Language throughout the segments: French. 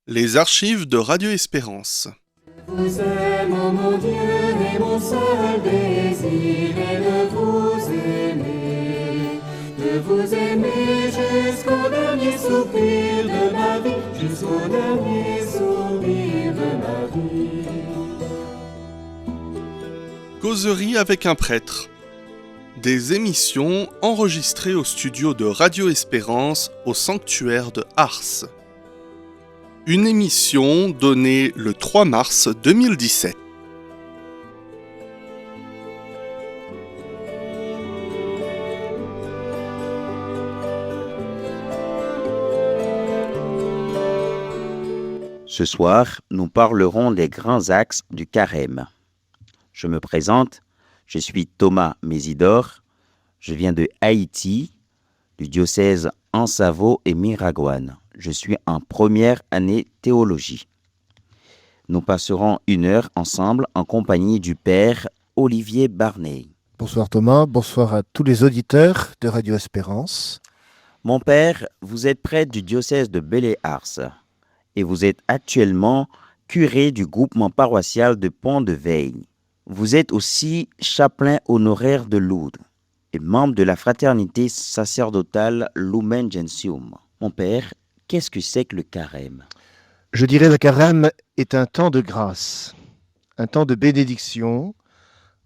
Les archives de Radio Espérance. Vous aime, ô mon Dieu, et mon seul désir est de vous aimer jusqu'au dernier soupir de ma vie, jusqu'au dernier soupir de ma vie. Causerie avec un prêtre. Des émissions enregistrées au studio de Radio Espérance au sanctuaire de Ars. Une émission donnée le 3 mars 2017. Ce soir, nous parlerons des grands axes du carême. Je me présente, je suis Thomas Mésidor, je viens de Haïti, du diocèse Ansavo et Miragoâne. Je suis en première année théologie. Nous passerons 1 heure ensemble en compagnie du Père Olivier Barney. Bonsoir Thomas, bonsoir à tous les auditeurs de Radio Espérance. Mon Père, vous êtes prêtre du diocèse de Belley-Ars et vous êtes actuellement curé du groupement paroissial de Pont-de-Veille. Vous êtes aussi chapelain honoraire de Lourdes et membre de la fraternité sacerdotale Lumen Gentium. Mon Père, qu'est-ce que c'est que le carême ? Je dirais le carême est un temps de grâce, un temps de bénédiction,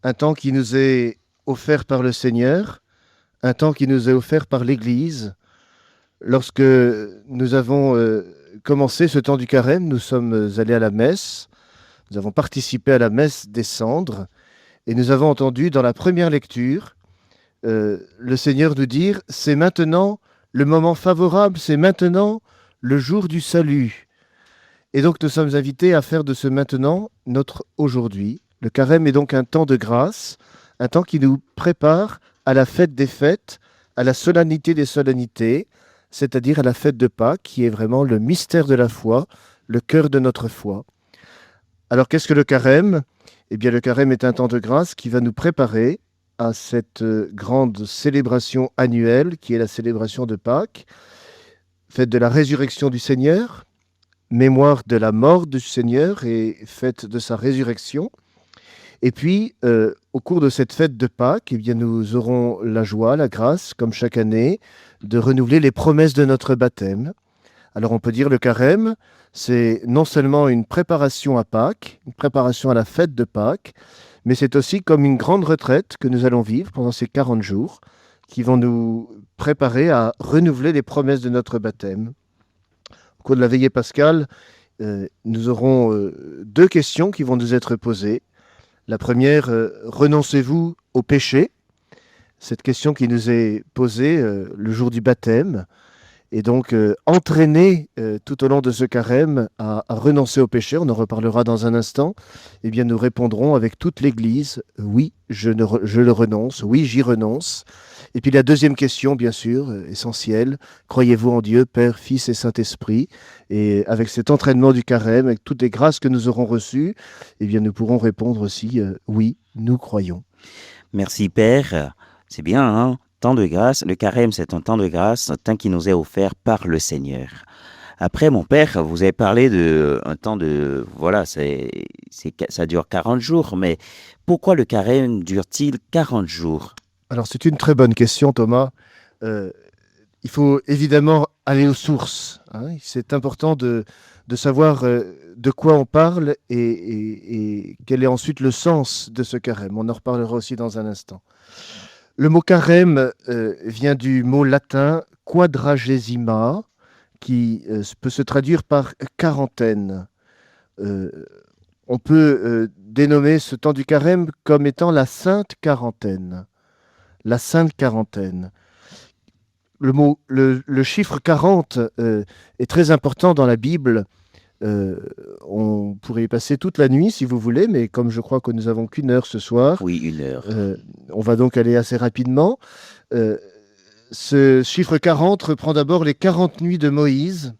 un temps qui nous est offert par le Seigneur, un temps qui nous est offert par l'Église. Lorsque nous avons commencé ce temps du carême, nous sommes allés à la messe, nous avons participé à la messe des cendres et nous avons entendu dans la première lecture le Seigneur nous dire « C'est maintenant le moment favorable, c'est maintenant le jour du salut ». Et donc nous sommes invités à faire de ce maintenant notre aujourd'hui. Le carême est donc un temps de grâce, un temps qui nous prépare à la fête des fêtes, à la solennité des solennités, c'est-à-dire à la fête de Pâques, qui est vraiment le mystère de la foi, le cœur de notre foi. Alors qu'est-ce que le carême ? Eh bien le carême est un temps de grâce qui va nous préparer à cette grande célébration annuelle qui est la célébration de Pâques, fête de la résurrection du Seigneur, mémoire de la mort du Seigneur et fête de sa résurrection. Et puis, au cours de cette fête de Pâques, eh bien, nous aurons la joie, la grâce, comme chaque année, de renouveler les promesses de notre baptême. Alors on peut dire le carême, c'est non seulement une préparation à Pâques, une préparation à la fête de Pâques, mais c'est aussi comme une grande retraite que nous allons vivre pendant ces 40 jours, qui vont nous préparer à renouveler les promesses de notre baptême. Au cours de la veillée pascale, nous aurons 2 questions qui vont nous être posées. La première, renoncez-vous au péché ? Cette question qui nous est posée le jour du baptême. Et donc, entraîner tout au long de ce carême à renoncer au péché, on en reparlera dans un instant, eh bien nous répondrons avec toute l'Église, oui, je le renonce, oui, j'y renonce. Et puis la deuxième question, bien sûr, essentielle, croyez-vous en Dieu, Père, Fils et Saint-Esprit ? Et avec cet entraînement du carême, avec toutes les grâces que nous aurons reçues, eh bien nous pourrons répondre aussi, oui, nous croyons. Merci Père, c'est bien, hein ? Temps de grâce, le carême c'est un temps de grâce, un temps qui nous est offert par le Seigneur. Après mon Père, vous avez parlé d'un temps de... Voilà, ça dure 40 jours, mais pourquoi le carême dure-t-il 40 jours ? Alors c'est une très bonne question Thomas. Il faut évidemment aller aux sources. Hein. C'est important de savoir de quoi on parle et quel est ensuite le sens de ce carême. On en reparlera aussi dans un instant. Le mot carême vient du mot latin quadragesima, qui peut se traduire par quarantaine. On peut dénommer ce temps du carême comme étant la sainte quarantaine. La sainte quarantaine. Le chiffre 40 est très important dans la Bible. On pourrait y passer toute la nuit si vous voulez, mais comme je crois que nous n'avons qu'1 heure ce soir, oui, 1 heure. On va donc aller assez rapidement. Ce chiffre 40 reprend d'abord les 40 nuits de Moïse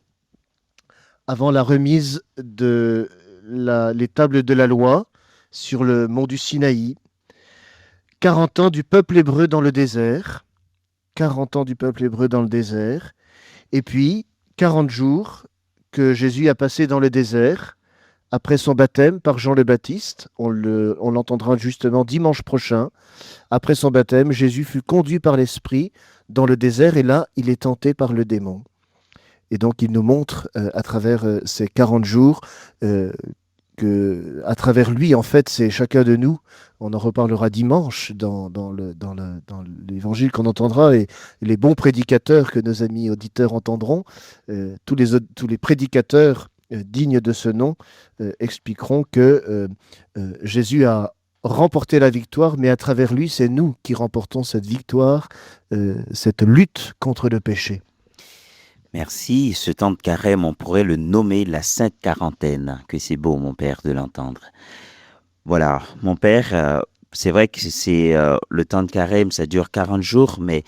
avant la remise de les tables de la loi sur le mont du Sinaï. 40 ans du peuple hébreu dans le désert. 40 ans du peuple hébreu dans le désert. Et puis 40 jours que Jésus a passé dans le désert après son baptême par Jean le Baptiste. On l'entendra justement dimanche prochain. Après son baptême, Jésus fut conduit par l'Esprit dans le désert et là, il est tenté par le démon. Et donc, il nous montre à travers ces 40 jours que, à travers lui, en fait, c'est chacun de nous. On en reparlera dimanche dans l'évangile qu'on entendra et les bons prédicateurs que nos amis auditeurs entendront. Tous les prédicateurs dignes de ce nom expliqueront que Jésus a remporté la victoire, mais à travers lui, c'est nous qui remportons cette victoire, cette lutte contre le péché. Merci. Ce temps de carême, on pourrait le nommer la Sainte Quarantaine. Que c'est beau, mon père, de l'entendre. Voilà, mon père, c'est vrai que c'est le temps de carême, ça dure 40 jours, mais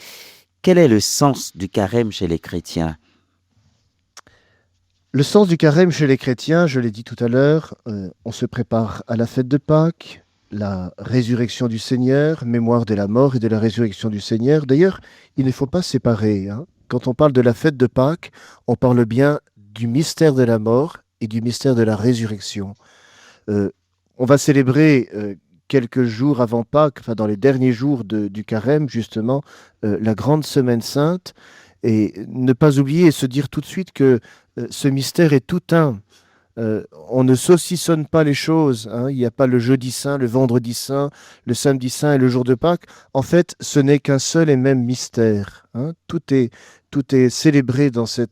quel est le sens du carême chez les chrétiens? Le sens du carême chez les chrétiens, je l'ai dit tout à l'heure, on se prépare à la fête de Pâques, la résurrection du Seigneur, mémoire de la mort et de la résurrection du Seigneur. D'ailleurs, il ne faut pas séparer, hein. Quand on parle de la fête de Pâques, on parle bien du mystère de la mort et du mystère de la résurrection. On va célébrer quelques jours avant Pâques, enfin dans les derniers jours du carême, justement, la grande semaine sainte, et ne pas oublier et se dire tout de suite que ce mystère est tout un. On ne saucissonne pas les choses, hein. Il n'y a pas le jeudi saint, le vendredi saint, le samedi saint et le jour de Pâques. En fait, ce n'est qu'un seul et même mystère, hein. Tout est célébré dans ce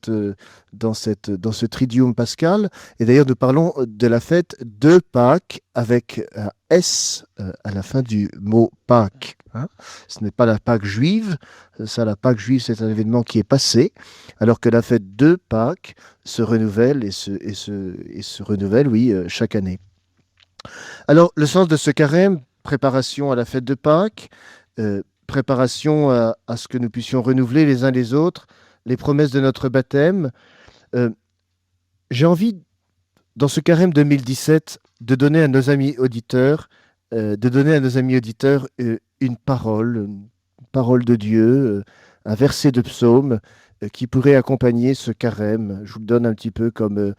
tridium pascal. Et d'ailleurs, nous parlons de la fête de Pâques avec un S à la fin du mot Pâques, hein. Ce n'est pas la Pâque juive. Ça, la Pâque juive, c'est un événement qui est passé, alors que la fête de Pâques se renouvelle et se renouvelle, oui, chaque année. Alors, le sens de ce carême, préparation à la fête de Pâques, préparation à ce que nous puissions renouveler les uns les autres, les promesses de notre baptême. J'ai envie, dans ce carême 2017, de donner à nos amis auditeurs, une parole de Dieu, un verset de psaume qui pourrait accompagner ce carême. Je vous le donne un petit peu comme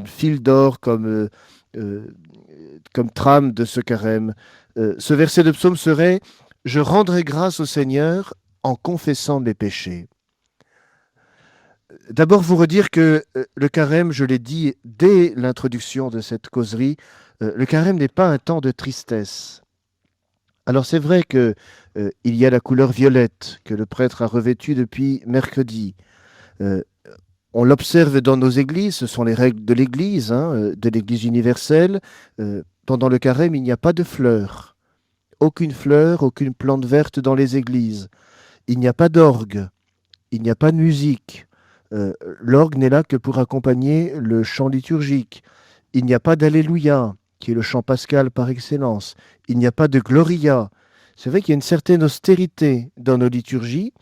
fil d'or, comme trame de ce carême. Ce verset de psaume serait « Je rendrai grâce au Seigneur en confessant mes péchés ». D'abord, vous redire que le carême, je l'ai dit dès l'introduction de cette causerie, le carême n'est pas un temps de tristesse. Alors c'est vrai que il y a la couleur violette que le prêtre a revêtue depuis mercredi. On l'observe dans nos églises, ce sont les règles de l'Église, hein, de l'Église universelle. Pendant le carême, il n'y a pas de fleurs. Aucune fleur, aucune plante verte dans les églises. Il n'y a pas d'orgue, il n'y a pas de musique. L'orgue n'est là que pour accompagner le chant liturgique. Il n'y a pas d'Alléluia, qui est le chant pascal par excellence. Il n'y a pas de Gloria. C'est vrai qu'il y a une certaine austérité dans nos liturgies.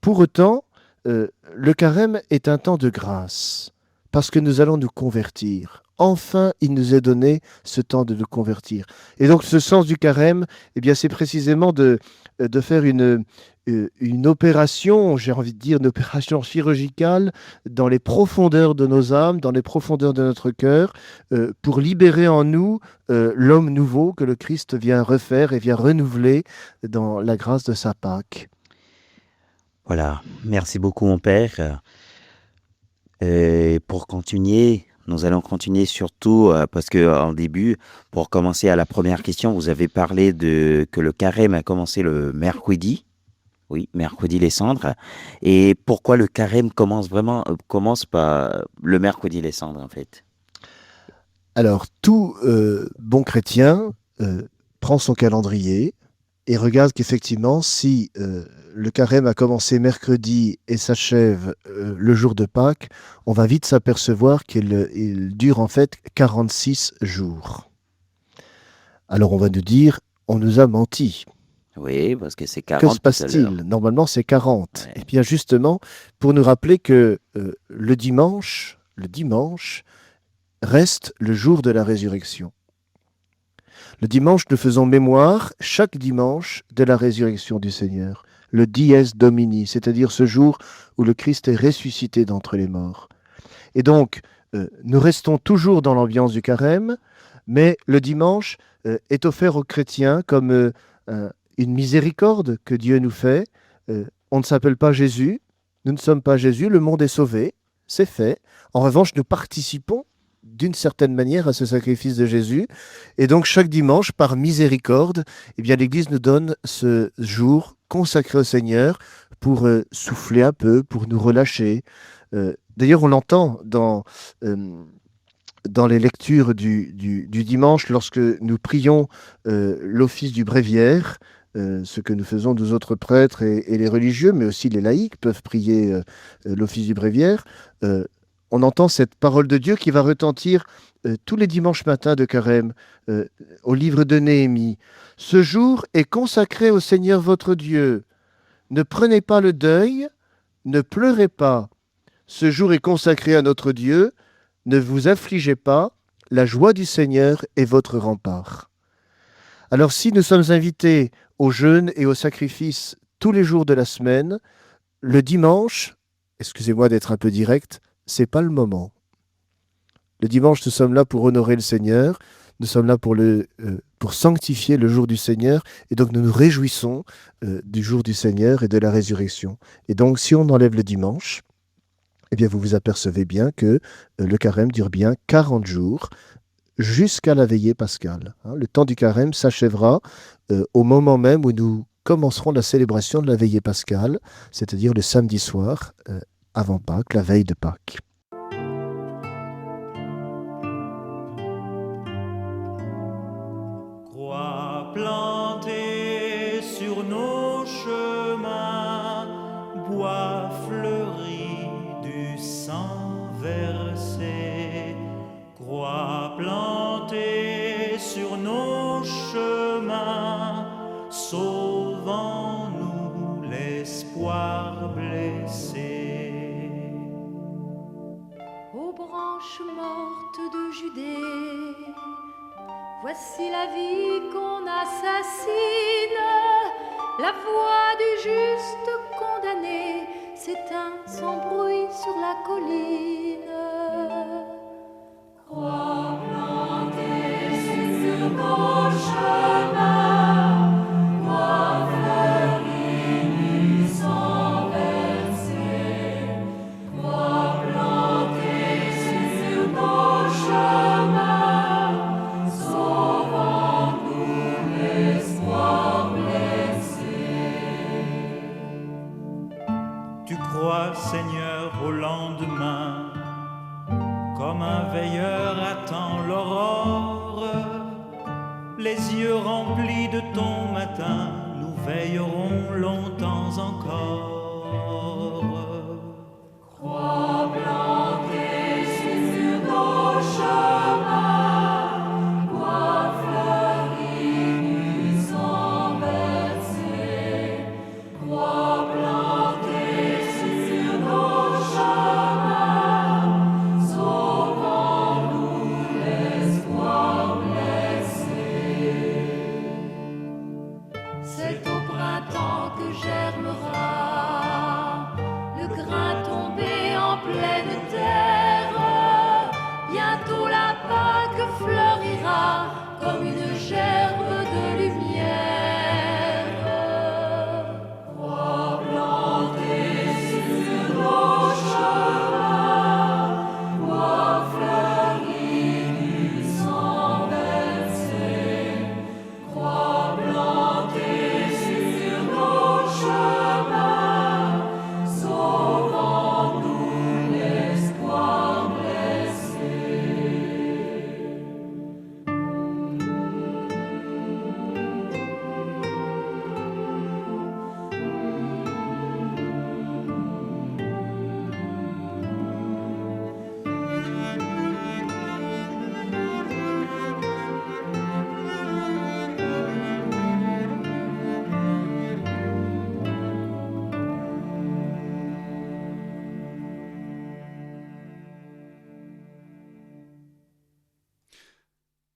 Pour autant, le carême est un temps de grâce, parce que nous allons nous convertir. Enfin, il nous est donné ce temps de nous convertir. Et donc, ce sens du carême, eh bien, c'est précisément de faire une opération, j'ai envie de dire une opération chirurgicale dans les profondeurs de nos âmes, dans les profondeurs de notre cœur, pour libérer en nous l'homme nouveau que le Christ vient refaire et vient renouveler dans la grâce de sa Pâque. Voilà, merci beaucoup, mon père. Et pour continuer, nous allons continuer surtout parce que en début, pour commencer à la première question, vous avez parlé que le carême a commencé le mercredi. Oui, mercredi les cendres. Et pourquoi le carême commence par le mercredi les cendres, en fait? Alors, tout bon chrétien prend son calendrier et regarde qu'effectivement, si le carême a commencé mercredi et s'achève le jour de Pâques, on va vite s'apercevoir qu'il dure en fait 46 jours. Alors on va nous dire, on nous a menti. Oui, parce que c'est 40. Que se passe-t-il? Normalement, c'est 40. Ouais. Et bien justement, pour nous rappeler que le dimanche reste le jour de la résurrection. Le dimanche, nous faisons mémoire, chaque dimanche, de la résurrection du Seigneur. Le dies Domini, c'est-à-dire ce jour où le Christ est ressuscité d'entre les morts. Et donc, nous restons toujours dans l'ambiance du carême, mais le dimanche est offert aux chrétiens comme une miséricorde que Dieu nous fait. On ne s'appelle pas Jésus, nous ne sommes pas Jésus, le monde est sauvé, c'est fait. En revanche, nous participons d'une certaine manière à ce sacrifice de Jésus. Et donc, chaque dimanche, par miséricorde, eh bien, l'Église nous donne ce jour consacré au Seigneur pour souffler un peu, pour nous relâcher. D'ailleurs, on l'entend dans les lectures du dimanche, lorsque nous prions l'office du bréviaire, ce que nous faisons nous autres prêtres et les religieux, mais aussi les laïcs peuvent prier l'office du bréviaire. On entend cette parole de Dieu qui va retentir tous les dimanches matins de carême au livre de Néhémie. « Ce jour est consacré au Seigneur votre Dieu. Ne prenez pas le deuil, ne pleurez pas. Ce jour est consacré à notre Dieu. Ne vous affligez pas, la joie du Seigneur est votre rempart. » Alors si nous sommes invités au jeûne et au sacrifice tous les jours de la semaine, le dimanche, excusez-moi d'être un peu direct, c'est pas le moment. Le dimanche, nous sommes là pour honorer le Seigneur, nous sommes là pour sanctifier le jour du Seigneur, et donc nous nous réjouissons du jour du Seigneur et de la résurrection. Et donc si on enlève le dimanche, eh bien vous vous apercevez bien que le carême dure bien 40 jours, jusqu'à la veillée pascale. Le temps du carême s'achèvera au moment même où nous commencerons la célébration de la veillée pascale, c'est-à-dire le samedi soir, avant Pâques, la veille de Pâques. Croix plantée sur nos chemins, bois fleuri du sang versé. Croix plantée sur nos chemins, sauvant-nous l'espoir blessé. Ô branches mortes de Judée, voici la vie qu'on assassine. La voix du juste condamné s'éteint sans bruit sur la colline. Croix plantée sur nos chemins, bois fleuri du sang versé. Croix plantée sur nos chemins, sauvant-nous l'espoir blessé. Tu crois, Seigneur, au lendemain, comme un veilleur attend l'aurore. Les yeux remplis de ton matin, nous veillerons longtemps encore. Croix plantée sur nos chemins, bois fleuri du sang versé. Croix plantée sur nos chemins, sauvant-nous l'espoir blessé. C'est au printemps que germera le grain tombé en pleine terre. Bientôt la Pâque fleurira comme une gerbe de lumière. Croix plantée sur nos chemins, bois fleuri du sang versé. Croix plantée sur nos chemins, sauvant-nous l'espoir blessé.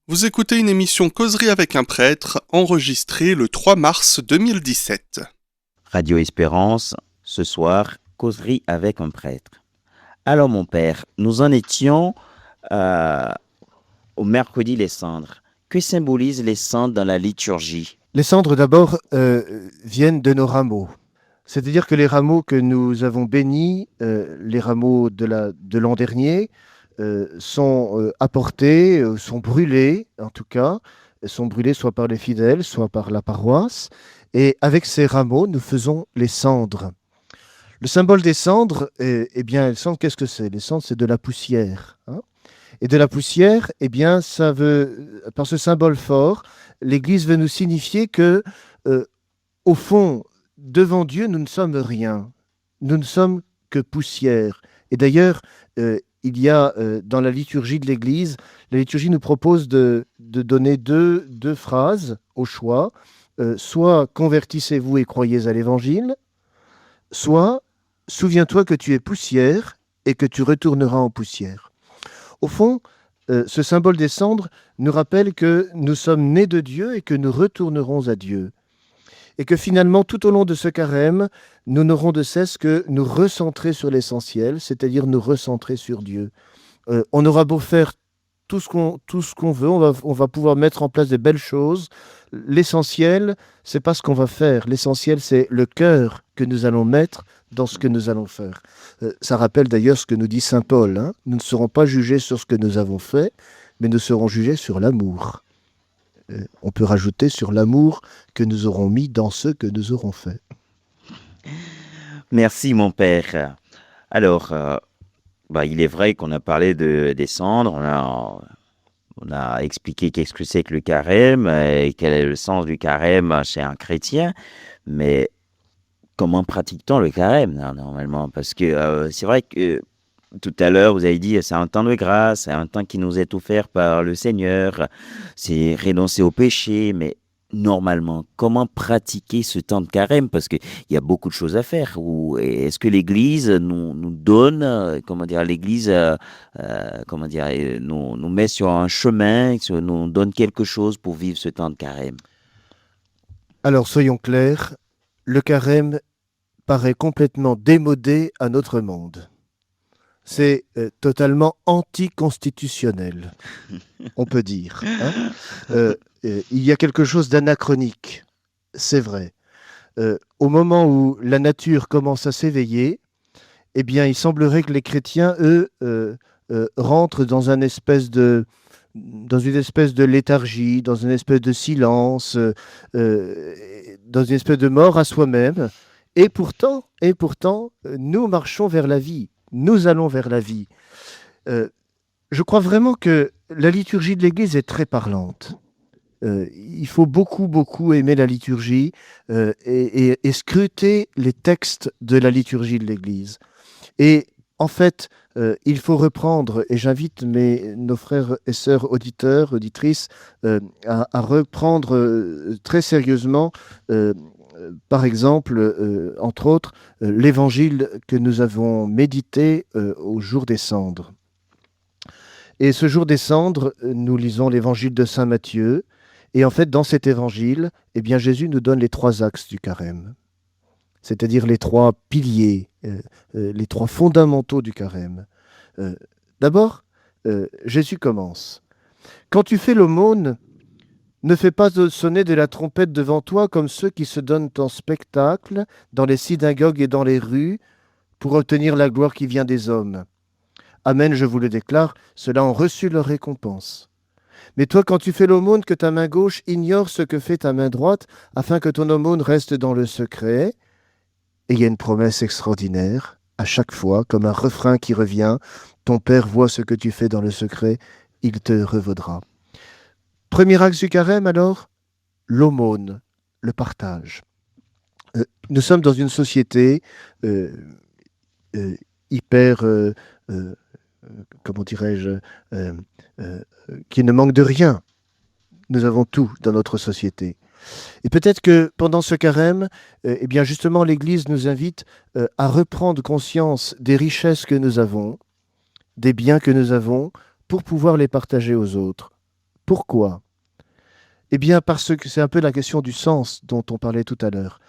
Vous écoutez une émission Causerie avec un prêtre, enregistrée le 3 mars 2017. Radio Espérance, ce soir, causerie avec un prêtre. Alors, mon père, nous en étions euh, au mercredi les cendres. Que symbolisent les cendres dans la liturgie? Les cendres, d'abord, viennent de nos rameaux. C'est-à-dire que les rameaux que nous avons bénis, les rameaux de l'an dernier, sont apportés, sont brûlés, en tout cas, sont brûlés soit par les fidèles, soit par la paroisse. Et avec ces rameaux, nous faisons les cendres. Le symbole des cendres, eh bien, les cendres, qu'est-ce que c'est? Les cendres, c'est de la poussière, hein. Et de la poussière, eh bien, ça veut, par ce symbole fort, l'Église veut nous signifier que, au fond, devant Dieu, nous ne sommes rien. Nous ne sommes que poussière. Et d'ailleurs, il y a dans la liturgie de l'Église, la liturgie nous propose de donner deux phrases au choix. Soit convertissez-vous et croyez à l'Évangile, soit souviens-toi que tu es poussière et que tu retourneras en poussière. Au fond, ce symbole des cendres nous rappelle que nous sommes nés de Dieu et que nous retournerons à Dieu. Et que finalement, tout au long de ce carême, nous n'aurons de cesse que nous recentrer sur l'essentiel, c'est-à-dire nous recentrer sur Dieu. On aura beau faire tout ce qu'on veut, on va pouvoir mettre en place des belles choses. L'essentiel, c'est pas ce qu'on va faire. L'essentiel, c'est le cœur que nous allons mettre dans ce que nous allons faire. Ça rappelle d'ailleurs ce que nous dit saint Paul, hein. Nous ne serons pas jugés sur ce que nous avons fait, mais nous serons jugés sur l'amour. On peut rajouter sur l'amour que nous aurons mis dans ce que nous aurons fait. Merci, mon père. Alors, il est vrai qu'on a parlé des cendres, on a expliqué qu'est-ce que c'est que le carême et quel est le sens du carême chez un chrétien, mais comment pratique-t-on le carême normalement? Parce que c'est vrai que tout à l'heure, vous avez dit c'est un temps de grâce, c'est un temps qui nous est offert par le Seigneur, c'est renoncer au péché, mais normalement, comment pratiquer ce temps de carême? Parce qu'il y a beaucoup de choses à faire. Est-ce que l'Église nous donne, l'Église nous met sur un chemin, nous donne quelque chose pour vivre ce temps de carême? Alors, soyons clairs, le carême paraît complètement démodé à notre monde. C'est totalement anticonstitutionnel, on peut dire, hein. Il y a quelque chose d'anachronique, c'est vrai. Au moment où la nature commence à s'éveiller, eh bien, il semblerait que les chrétiens, eux, rentrent dans une espèce de léthargie, dans une espèce de silence, dans une espèce de mort à soi-même. Et pourtant, nous marchons vers la vie. Nous allons vers la vie. Je crois vraiment que la liturgie de l'Église est très parlante. Il faut beaucoup aimer la liturgie et scruter les textes de la liturgie de l'Église. Et en fait, il faut reprendre, et j'invite nos frères et sœurs auditeurs, auditrices, à reprendre très sérieusement par exemple, entre autres, l'évangile que nous avons médité au jour des cendres. Et ce jour des cendres, nous lisons l'évangile de saint Matthieu. Et en fait, dans cet évangile, eh bien, Jésus nous donne les 3 axes du carême, c'est-à-dire les 3 piliers, les 3 fondamentaux du carême. D'abord, Jésus commence. Quand tu fais l'aumône, ne fais pas sonner de la trompette devant toi comme ceux qui se donnent en spectacle dans les synagogues et dans les rues pour obtenir la gloire qui vient des hommes. Amen, je vous le déclare, ceux-là ont reçu leur récompense. Mais toi, quand tu fais l'aumône, que ta main gauche ignore ce que fait ta main droite, afin que ton aumône reste dans le secret. Et il y a une promesse extraordinaire, à chaque fois, comme un refrain qui revient. Ton Père voit ce que tu fais dans le secret, il te revaudra. Premier axe du carême, alors, l'aumône, le partage. Nous sommes dans une société hyper, comment dirais-je, qui ne manque de rien. Nous avons tout dans notre société. Et peut-être que pendant ce carême, eh bien justement, l'Église nous invite à reprendre conscience des richesses que nous avons, des biens que nous avons, pour pouvoir les partager aux autres. Pourquoi ? Eh bien, parce que c'est un peu la question du sens dont on parlait tout à l'heure.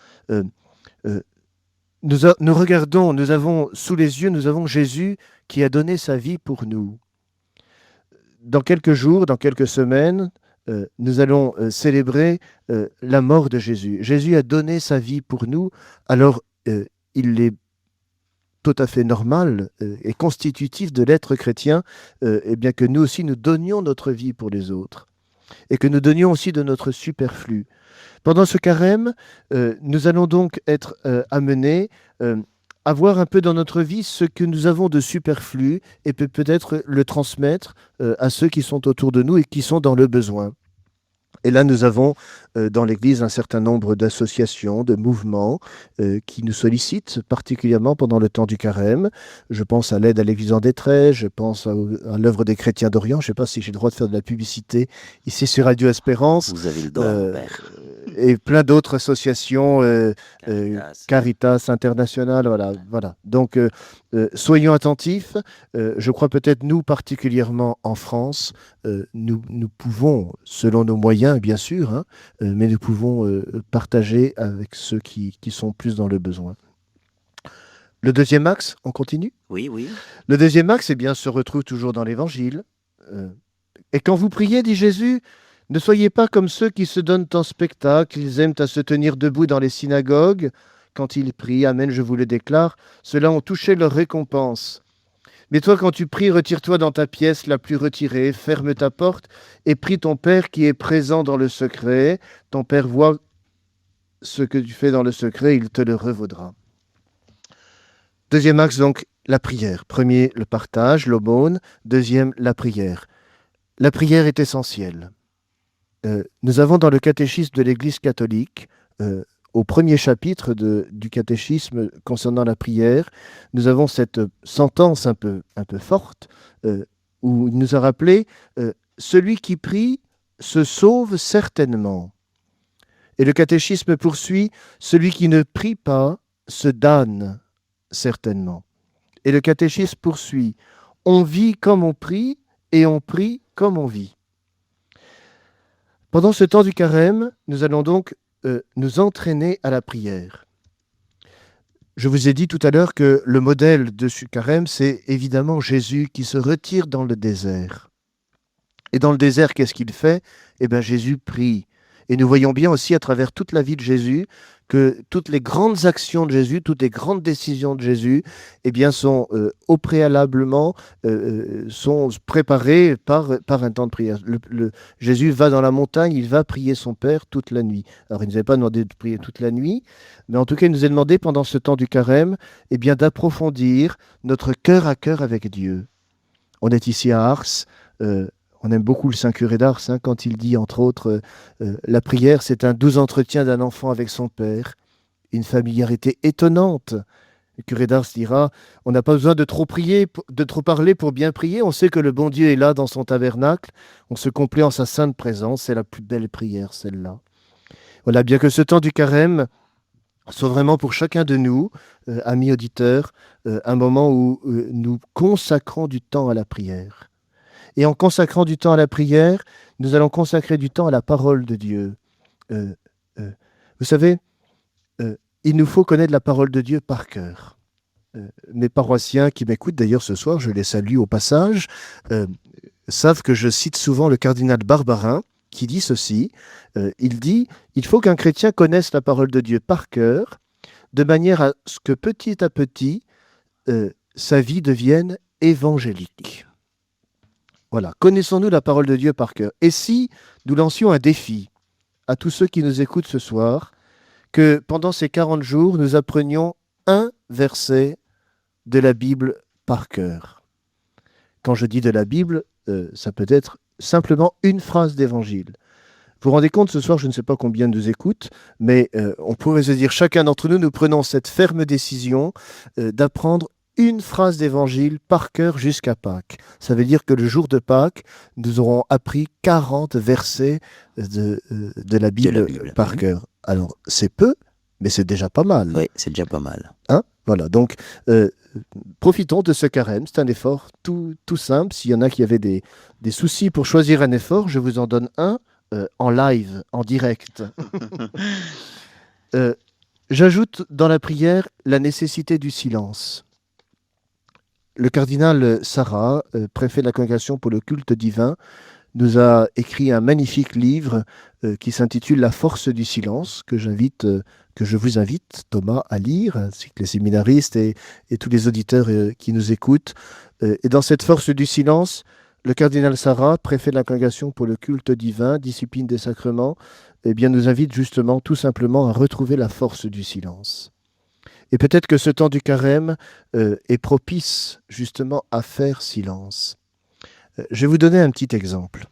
nous regardons, nous avons sous les yeux, nous avons Jésus qui a donné sa vie pour nous. Dans quelques jours, dans quelques semaines, nous allons célébrer la mort de Jésus. Jésus a donné sa vie pour nous, alors il est tout à fait normal et constitutif de l'être chrétien, et bien que nous aussi nous donnions notre vie pour les autres et que nous donnions aussi de notre superflu. Pendant ce carême, nous allons donc être amenés à voir un peu dans notre vie ce que nous avons de superflu et peut-être le transmettre à ceux qui sont autour de nous et qui sont dans le besoin. Et là, nous avons dans l'Église un certain nombre d'associations, de mouvements qui nous sollicitent, particulièrement pendant le temps du carême. Je pense à l'aide à l'Église en détresse, je pense à l'œuvre des chrétiens d'Orient. Je ne sais pas si j'ai le droit de faire de la publicité ici sur Radio Espérance. Vous avez le droit, mon père. Et plein d'autres associations, Caritas. Caritas International, voilà. Donc, soyons attentifs. Je crois peut-être nous, particulièrement en France, nous pouvons, selon nos moyens, bien sûr, hein, mais nous pouvons partager avec ceux qui sont plus dans le besoin. Le deuxième axe, on continue ? Oui. Le deuxième axe, se retrouve toujours dans l'Évangile. Et quand vous priez, dit Jésus, ne soyez pas comme ceux qui se donnent en spectacle, ils aiment à se tenir debout dans les synagogues. Quand ils prient, amen, je vous le déclare, ceux-là ont touché leur récompense. Mais toi, quand tu pries, retire-toi dans ta pièce la plus retirée, ferme ta porte et prie ton Père qui est présent dans le secret. Ton Père voit ce que tu fais dans le secret, il te le revaudra. Deuxième axe, donc, la prière. Premier, le partage, l'aumône. Deuxième, la prière. La prière est essentielle. Nous avons dans le catéchisme de l'Église catholique, au premier chapitre du catéchisme concernant la prière, nous avons cette sentence un peu forte où il nous a rappelé « Celui qui prie se sauve certainement ». Et le catéchisme poursuit « Celui qui ne prie pas se damne certainement ». Et le catéchisme poursuit « On vit comme on prie et on prie comme on vit ». Pendant ce temps du carême, nous allons donc nous entraîner à la prière. Je vous ai dit tout à l'heure que le modèle de ce carême, c'est évidemment Jésus qui se retire dans le désert. Et dans le désert, qu'est-ce qu'il fait ? Eh bien, Jésus prie. Et nous voyons bien aussi à travers toute la vie de Jésus que toutes les grandes actions de Jésus, toutes les grandes décisions de Jésus, eh bien, sont au préalablement sont préparées par un temps de prière. Jésus va dans la montagne, il va prier son Père toute la nuit. Alors, il ne nous avait pas demandé de prier toute la nuit, mais en tout cas, il nous a demandé pendant ce temps du carême, eh bien, d'approfondir notre cœur à cœur avec Dieu. On est ici à Ars. On aime beaucoup le Saint Curé d'Ars quand il dit, entre autres, la prière, c'est un doux entretien d'un enfant avec son père, une familiarité étonnante. Le Curé d'Ars dira, on n'a pas besoin de trop prier, de trop parler pour bien prier. On sait que le bon Dieu est là dans son tabernacle. On se complaît en sa sainte présence. C'est la plus belle prière, celle-là. Voilà, bien que ce temps du carême soit vraiment pour chacun de nous, amis auditeurs, un moment où nous consacrons du temps à la prière. Et en consacrant du temps à la prière, nous allons consacrer du temps à la parole de Dieu. Vous savez, il nous faut connaître la parole de Dieu par cœur. Mes paroissiens qui m'écoutent d'ailleurs ce soir, je les salue au passage, savent que je cite souvent le cardinal Barbarin qui dit ceci. Il dit « Il faut qu'un chrétien connaisse la parole de Dieu par cœur, de manière à ce que petit à petit, sa vie devienne évangélique. » Voilà, connaissons-nous la parole de Dieu par cœur. Et si nous lancions un défi à tous ceux qui nous écoutent ce soir, que pendant ces 40 jours, nous apprenions un verset de la Bible par cœur. Quand je dis de la Bible, ça peut être simplement une phrase d'évangile. Vous vous rendez compte, ce soir, je ne sais pas combien nous écoutent, mais on pourrait se dire, chacun d'entre nous, nous prenons cette ferme décision d'apprendre une phrase d'évangile par cœur jusqu'à Pâques. Ça veut dire que le jour de Pâques, nous aurons appris 40 versets de la Bible par cœur. Alors, c'est peu, mais c'est déjà pas mal. Oui, c'est déjà pas mal. Hein ? Voilà, donc profitons de ce carême. C'est un effort tout simple. S'il y en a qui avaient des soucis pour choisir un effort, je vous en donne un en live, en direct. J'ajoute dans la prière la nécessité du silence. Le cardinal Sarah, préfet de la Congrégation pour le culte divin, nous a écrit un magnifique livre qui s'intitule La force du silence, que je vous invite, Thomas, à lire, ainsi que les séminaristes et tous les auditeurs qui nous écoutent. Et dans cette force du silence, le cardinal Sarah, préfet de la Congrégation pour le culte divin, discipline des sacrements, eh bien, nous invite justement tout simplement à retrouver la force du silence. Et peut-être que ce temps du carême est propice justement à faire silence. Je vais vous donner un petit exemple.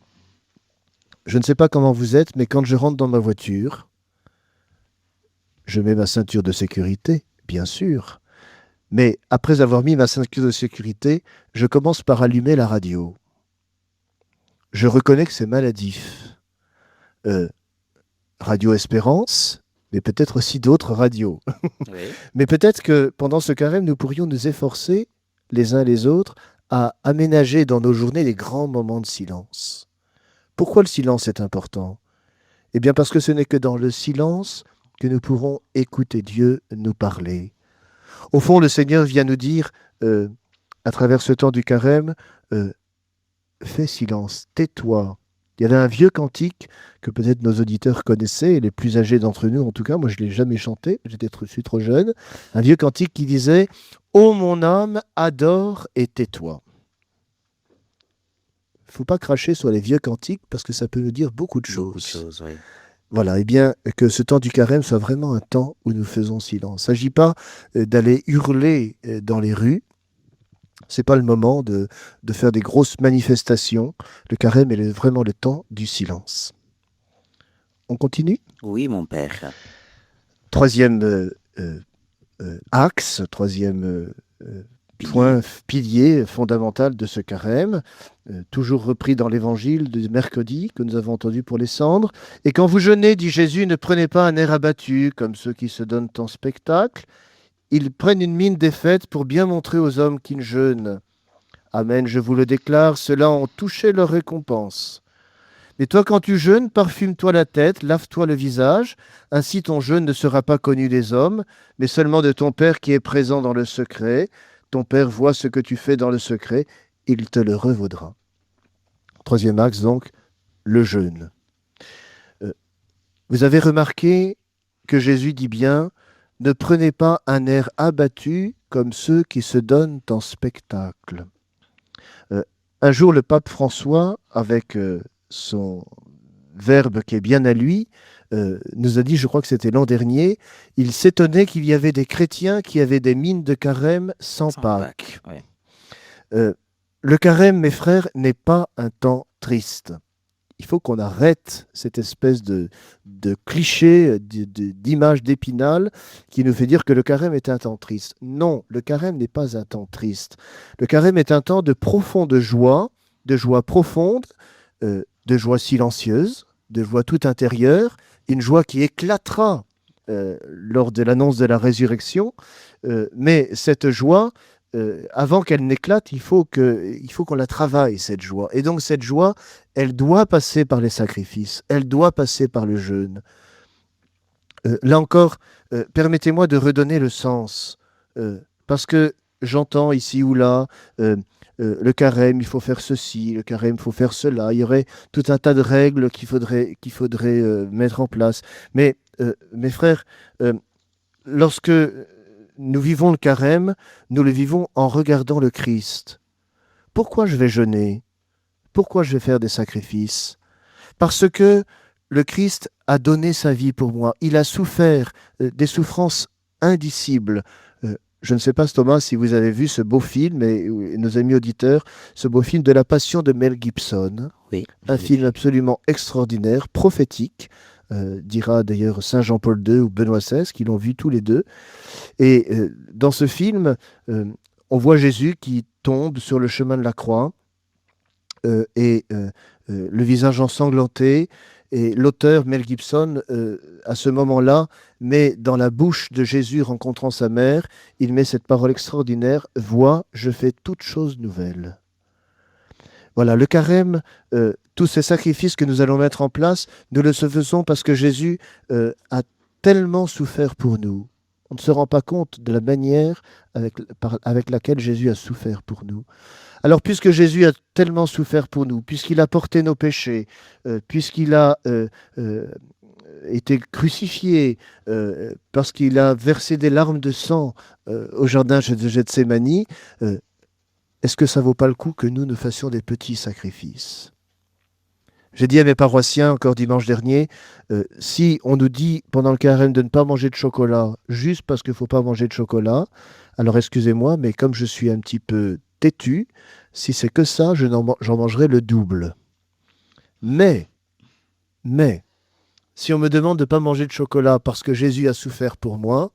Je ne sais pas comment vous êtes, mais quand je rentre dans ma voiture, je mets ma ceinture de sécurité, bien sûr. Mais après avoir mis ma ceinture de sécurité, je commence par allumer la radio. Je reconnais que c'est maladif. Radio Espérance, mais peut-être aussi d'autres radios. Oui. Mais peut-être que pendant ce carême, nous pourrions nous efforcer, les uns les autres, à aménager dans nos journées des grands moments de silence. Pourquoi le silence est important ? Eh bien parce que ce n'est que dans le silence que nous pourrons écouter Dieu nous parler. Au fond, le Seigneur vient nous dire, à travers ce temps du carême, fais silence, tais-toi. Il y avait un vieux cantique que peut-être nos auditeurs connaissaient, les plus âgés d'entre nous en tout cas, moi je ne l'ai jamais chanté, je suis trop jeune, un vieux cantique qui disait « Ô mon âme, adore et tais-toi ». Il ne faut pas cracher sur les vieux cantiques parce que ça peut nous dire beaucoup de choses. Oui. Voilà, et bien que ce temps du carême soit vraiment un temps où nous faisons silence. Il ne s'agit pas d'aller hurler dans les rues. Ce n'est pas le moment de faire des grosses manifestations. Le carême est vraiment le temps du silence. On continue ? Oui, mon père. Troisième axe, troisième point, pilier fondamental de ce carême, toujours repris dans l'évangile du mercredi que nous avons entendu pour les cendres. « Et quand vous jeûnez, dit Jésus, ne prenez pas un air abattu comme ceux qui se donnent en spectacle. Ils prennent une mine défaite pour bien montrer aux hommes qu'ils jeûnent. Amen, je vous le déclare, ceux-là ont touché leur récompense. Mais toi, quand tu jeûnes, parfume-toi la tête, lave-toi le visage. Ainsi ton jeûne ne sera pas connu des hommes, mais seulement de ton Père qui est présent dans le secret. Ton Père voit ce que tu fais dans le secret, il te le revaudra. » Troisième axe, donc, le jeûne. Vous avez remarqué que Jésus dit bien « Ne prenez pas un air abattu comme ceux qui se donnent en spectacle. » Un jour, le pape François, avec son verbe qui est bien à lui, nous a dit, je crois que c'était l'an dernier, il s'étonnait qu'il y avait des chrétiens qui avaient des mines de carême sans Pâques. Ouais. Le carême, mes frères, n'est pas un temps triste. Il faut qu'on arrête cette espèce de cliché, d'image d'Épinal qui nous fait dire que le carême est un temps triste. Non, le carême n'est pas un temps triste. Le carême est un temps de profonde joie profonde, de joie silencieuse, de joie toute intérieure, une joie qui éclatera lors de l'annonce de la résurrection. Mais cette joie, avant qu'elle n'éclate, il faut qu'on la travaille, cette joie. Et donc cette joie, elle doit passer par les sacrifices, elle doit passer par le jeûne. Là encore, permettez-moi de redonner le sens, parce que j'entends ici ou là, le carême, il faut faire ceci, le carême, il faut faire cela. Il y aurait tout un tas de règles qu'il faudrait mettre en place. Mais, mes frères, lorsque nous vivons le carême, nous le vivons en regardant le Christ. Pourquoi je vais jeûner ? Pourquoi je vais faire des sacrifices ? Parce que le Christ a donné sa vie pour moi. Il a souffert des souffrances indicibles. Je ne sais pas, Thomas, si vous avez vu ce beau film, et nos amis auditeurs, ce beau film de la Passion de Mel Gibson. Oui. Un film absolument extraordinaire, prophétique, dira d'ailleurs Saint Jean-Paul II ou Benoît XVI, qui l'ont vu tous les deux. Et dans ce film, on voit Jésus qui tombe sur le chemin de la croix, et le visage ensanglanté. Et l'auteur, Mel Gibson, à ce moment-là, met dans la bouche de Jésus rencontrant sa mère, il met cette parole extraordinaire, « Vois, je fais toutes choses nouvelles ». Voilà, le carême, tous ces sacrifices que nous allons mettre en place, nous le faisons parce que Jésus a tellement souffert pour nous. On ne se rend pas compte de la manière avec laquelle Jésus a souffert pour nous. Alors, puisque Jésus a tellement souffert pour nous, puisqu'il a porté nos péchés, puisqu'il a été crucifié, parce qu'il a versé des larmes de sang au jardin de Gethsémani, est-ce que ça vaut pas le coup que nous fassions des petits sacrifices? J'ai dit à mes paroissiens encore dimanche dernier, si on nous dit pendant le carême de ne pas manger de chocolat, juste parce qu'il ne faut pas manger de chocolat, alors excusez-moi, mais comme je suis un petit peu têtu, si c'est que ça, j'en mangerai le double. Mais, si on me demande de ne pas manger de chocolat parce que Jésus a souffert pour moi,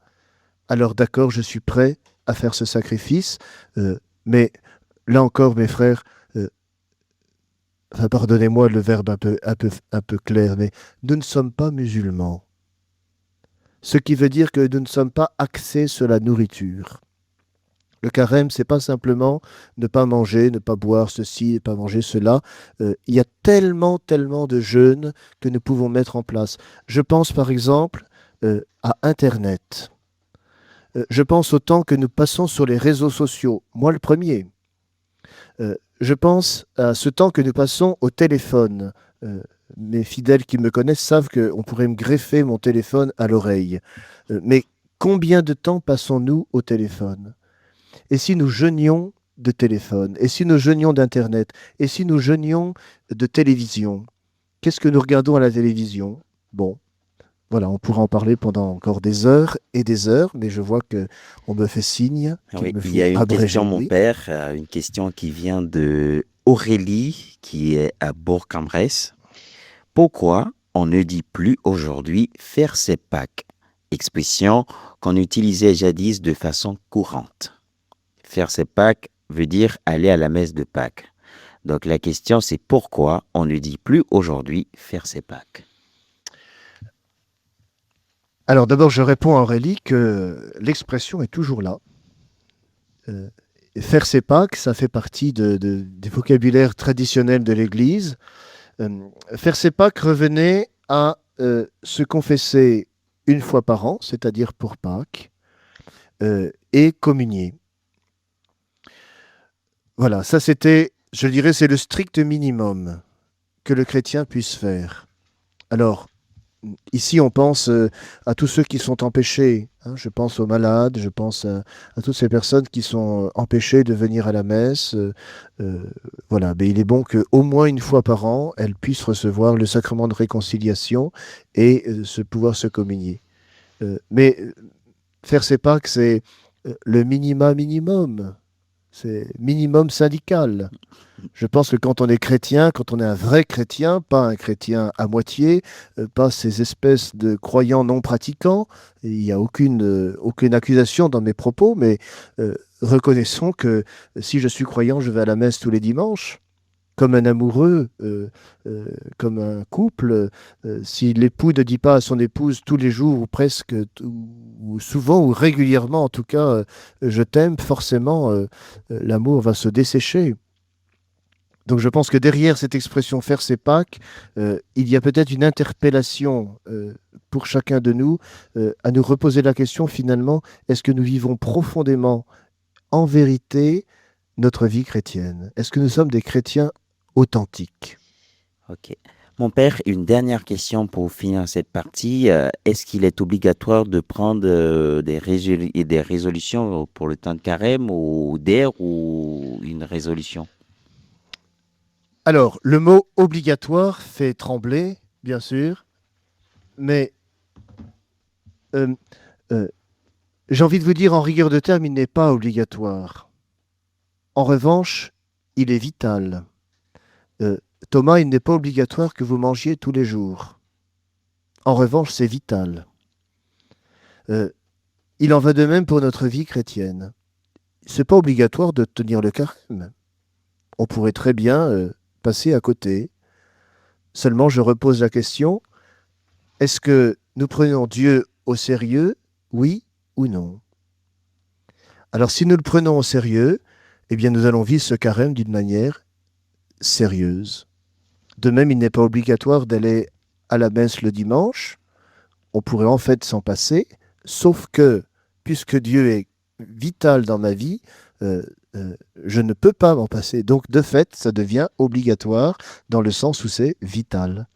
alors d'accord, je suis prêt à faire ce sacrifice, mais là encore, mes frères, enfin, pardonnez-moi le verbe un peu clair, mais nous ne sommes pas musulmans. Ce qui veut dire que nous ne sommes pas axés sur la nourriture. Le carême, c'est pas simplement ne pas manger, ne pas boire ceci, ne pas manger cela. Il y a tellement de jeûnes que nous pouvons mettre en place. Je pense par exemple à Internet. Je pense au temps que nous passons sur les réseaux sociaux. Moi le premier. Je pense à ce temps que nous passons au téléphone. Mes fidèles qui me connaissent savent qu'on pourrait me greffer mon téléphone à l'oreille. Mais combien de temps passons-nous au téléphone? Et si nous jeûnions de téléphone? Et si nous jeûnions d'Internet? Et si nous jeûnions de télévision? Qu'est-ce que nous regardons à la télévision? Bon, voilà, on pourra en parler pendant encore des heures et des heures, mais je vois qu'on me fait signe. Oui, me faut il y a une abréger, question, mon oui. père, une question qui vient de Aurélie, qui est à Bourg-en-Bresse. Pourquoi on ne dit plus aujourd'hui faire ses Pâques? Expression qu'on utilisait jadis de façon courante. Faire ses Pâques veut dire aller à la messe de Pâques. Donc la question c'est pourquoi on ne dit plus aujourd'hui faire ses Pâques? Alors d'abord, je réponds à Aurélie que l'expression est toujours là. Faire ses Pâques, ça fait partie des vocabulaires traditionnels de l'Église. Faire ses Pâques revenait à se confesser une fois par an, c'est-à-dire pour Pâques, et communier. Voilà, ça c'était, je dirais, c'est le strict minimum que le chrétien puisse faire. Alors, ici, on pense à tous ceux qui sont empêchés. Hein, je pense aux malades, je pense à toutes ces personnes qui sont empêchées de venir à la messe. Voilà, mais il est bon qu'au moins une fois par an, elles puissent recevoir le sacrement de réconciliation et pouvoir se communier. Mais faire ses Pâques, c'est le minimum. C'est minimum syndical. Je pense que quand on est chrétien, quand on est un vrai chrétien, pas un chrétien à moitié, pas ces espèces de croyants non pratiquants, il n'y a aucune accusation dans mes propos, mais reconnaissons que si je suis croyant, je vais à la messe tous les dimanches, comme un amoureux, comme un couple. Si l'époux ne dit pas à son épouse tous les jours, ou presque, ou souvent, ou régulièrement en tout cas, je t'aime, forcément, l'amour va se dessécher. Donc je pense que derrière cette expression faire ses Pâques, il y a peut-être une interpellation pour chacun de nous à nous reposer la question finalement, est-ce que nous vivons profondément, en vérité, notre vie chrétienne? Est-ce que nous sommes des chrétiens authentiques? Ok. Mon père, une dernière question pour finir cette partie. Est-ce qu'il est obligatoire de prendre des résolutions pour le temps de carême ou une résolution? Alors, le mot obligatoire fait trembler, bien sûr, mais j'ai envie de vous dire, en rigueur de terme, il n'est pas obligatoire. En revanche, il est vital. Thomas, il n'est pas obligatoire que vous mangiez tous les jours. En revanche, c'est vital. Il en va de même pour notre vie chrétienne. Ce n'est pas obligatoire de tenir le carême. On pourrait très bien passer à côté. Seulement, je repose la question, est-ce que nous prenons Dieu au sérieux, oui ou non? Alors, si nous le prenons au sérieux, eh bien, nous allons vivre ce carême d'une manière sérieuse. De même, il n'est pas obligatoire d'aller à la messe le dimanche. on pourrait en fait s'en passer, sauf que, puisque Dieu est vital dans ma vie, je ne peux pas m'en passer. Donc, de fait, ça devient obligatoire dans le sens où c'est vital.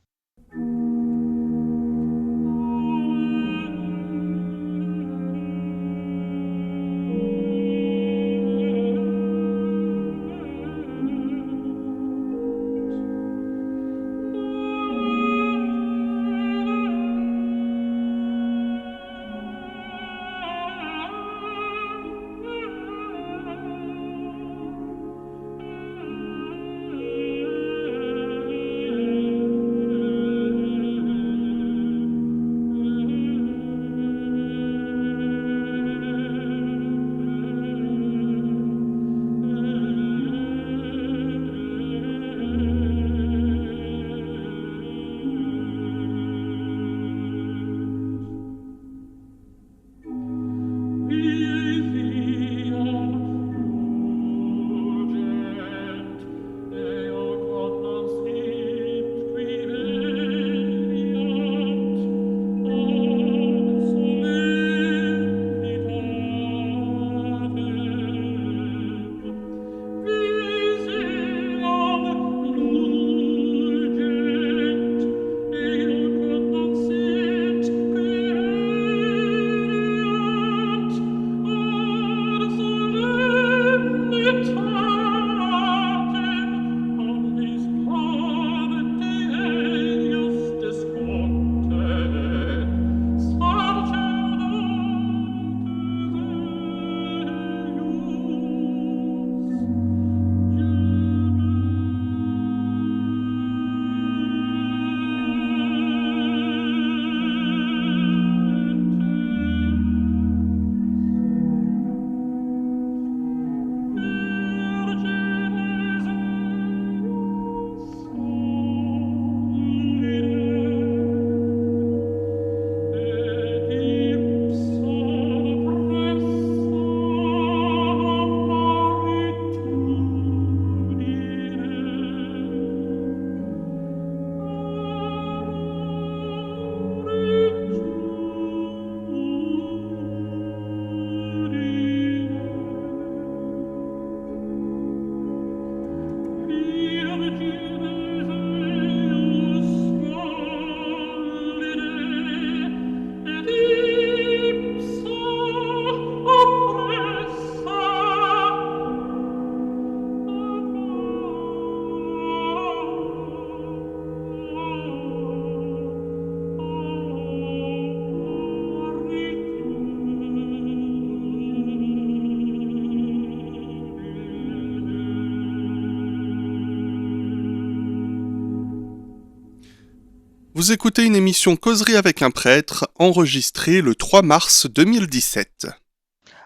Vous écoutez une émission Causerie avec un prêtre, enregistrée le 3 mars 2017.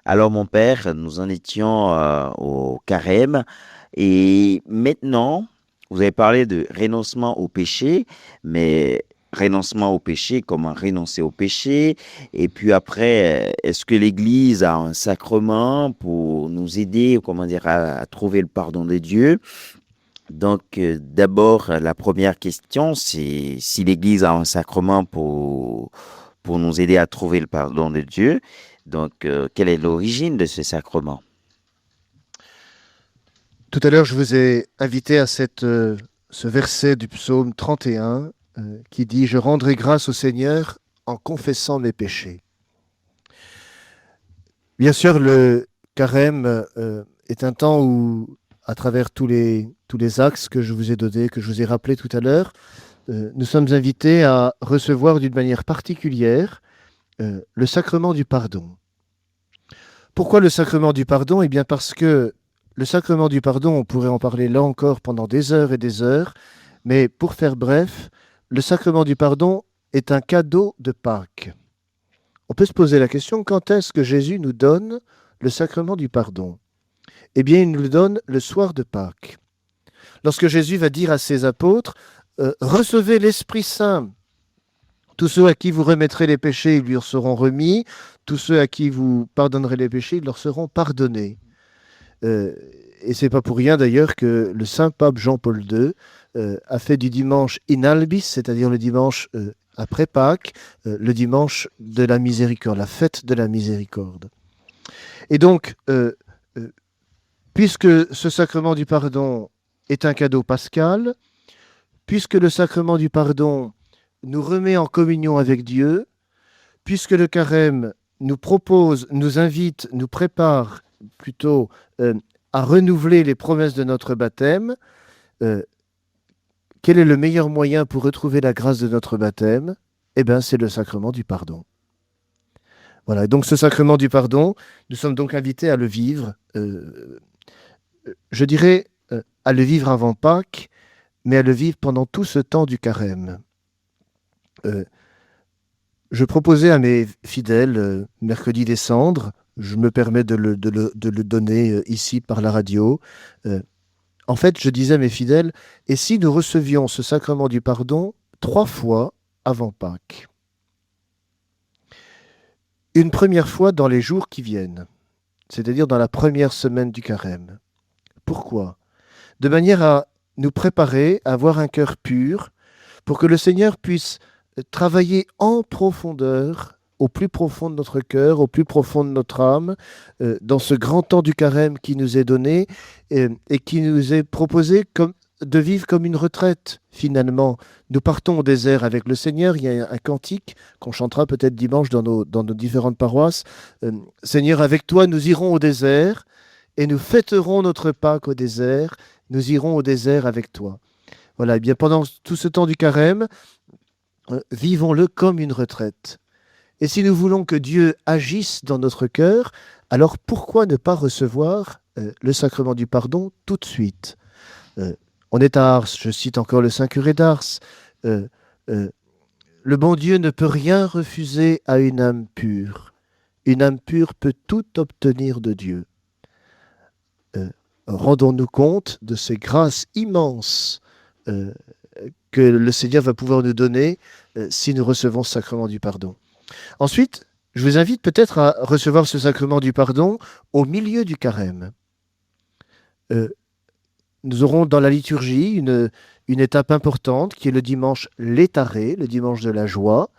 Alors mon père, nous en étions au carême et maintenant, vous avez parlé de renoncement au péché, mais renoncement au péché, comment renoncer au péché? Et puis après, est-ce que l'Église a un sacrement pour nous aider, comment dire, à trouver le pardon de Dieu? Donc, d'abord, la première question, c'est si l'Église a un sacrement pour nous aider à trouver le pardon de Dieu. Donc, quelle est l'origine de ce sacrement? Tout à l'heure, je vous ai invité à ce verset du psaume 31 qui dit « Je rendrai grâce au Seigneur en confessant mes péchés ». Bien sûr, le carême est un temps où, à travers tous les axes que je vous ai donnés, que je vous ai rappelés tout à l'heure, nous sommes invités à recevoir d'une manière particulière le sacrement du pardon. Pourquoi le sacrement du pardon? Eh bien parce que le sacrement du pardon, on pourrait en parler là encore pendant des heures et des heures, mais pour faire bref, le sacrement du pardon est un cadeau de Pâques. On peut se poser la question, quand est-ce que Jésus nous donne le sacrement du pardon? Eh bien, il nous le donne le soir de Pâques. Lorsque Jésus va dire à ses apôtres, recevez l'Esprit Saint. Tous ceux à qui vous remettrez les péchés, ils lui seront remis. Tous ceux à qui vous pardonnerez les péchés, ils leur seront pardonnés. Et c'est pas pour rien d'ailleurs que le saint pape Jean-Paul II a fait du dimanche in albis, c'est-à-dire le dimanche après Pâques, le dimanche de la miséricorde, la fête de la miséricorde. Et donc, puisque ce sacrement du pardon est un cadeau pascal, puisque le sacrement du pardon nous remet en communion avec Dieu, puisque le carême nous propose, nous invite, nous prépare plutôt à renouveler les promesses de notre baptême, quel est le meilleur moyen pour retrouver la grâce de notre baptême? Eh bien, c'est le sacrement du pardon. Voilà, donc ce sacrement du pardon, nous sommes donc invités à le vivre, je dirais à le vivre avant Pâques, mais à le vivre pendant tout ce temps du carême. Je proposais à mes fidèles, mercredi des cendres, je me permets de le donner ici par la radio. En fait, je disais à mes fidèles, et si nous recevions ce sacrement du pardon 3 fois avant Pâques? Une première fois dans les jours qui viennent, c'est-à-dire dans la première semaine du carême. Pourquoi? De manière à nous préparer à avoir un cœur pur, pour que le Seigneur puisse travailler en profondeur, au plus profond de notre cœur, au plus profond de notre âme, dans ce grand temps du carême qui nous est donné et qui nous est proposé de vivre comme une retraite, finalement. Nous partons au désert avec le Seigneur. Il y a un cantique qu'on chantera peut-être dimanche dans nos différentes paroisses. Seigneur, avec toi, nous irons au désert et nous fêterons notre Pâques au désert. Nous irons au désert avec toi. Voilà, et bien pendant tout ce temps du carême, vivons-le comme une retraite. Et si nous voulons que Dieu agisse dans notre cœur, alors pourquoi ne pas recevoir le sacrement du pardon tout de suite? On est à Ars, je cite encore le Saint curé d'Ars, le bon Dieu ne peut rien refuser à une âme pure. Une âme pure peut tout obtenir de Dieu. Rendons-nous compte de ces grâces immenses que le Seigneur va pouvoir nous donner si nous recevons ce sacrement du pardon. Ensuite, je vous invite peut-être à recevoir ce sacrement du pardon au milieu du carême. Nous aurons dans la liturgie une étape importante qui est le dimanche létaré, le dimanche de la joie,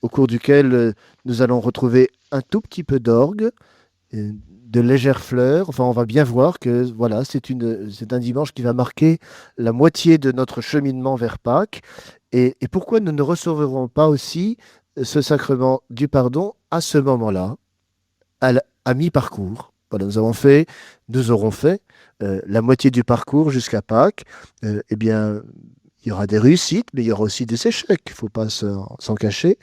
au cours duquel nous allons retrouver un tout petit peu d'orgue, de légères fleurs. Enfin, on va bien voir que voilà, c'est un dimanche qui va marquer la moitié de notre cheminement vers Pâques. Et pourquoi nous ne recevrons pas aussi ce sacrement du pardon à ce moment-là, à mi-parcours? Voilà, nous aurons fait la moitié du parcours jusqu'à Pâques. Eh bien, il y aura des réussites, mais il y aura aussi des échecs, il ne faut pas s'en cacher.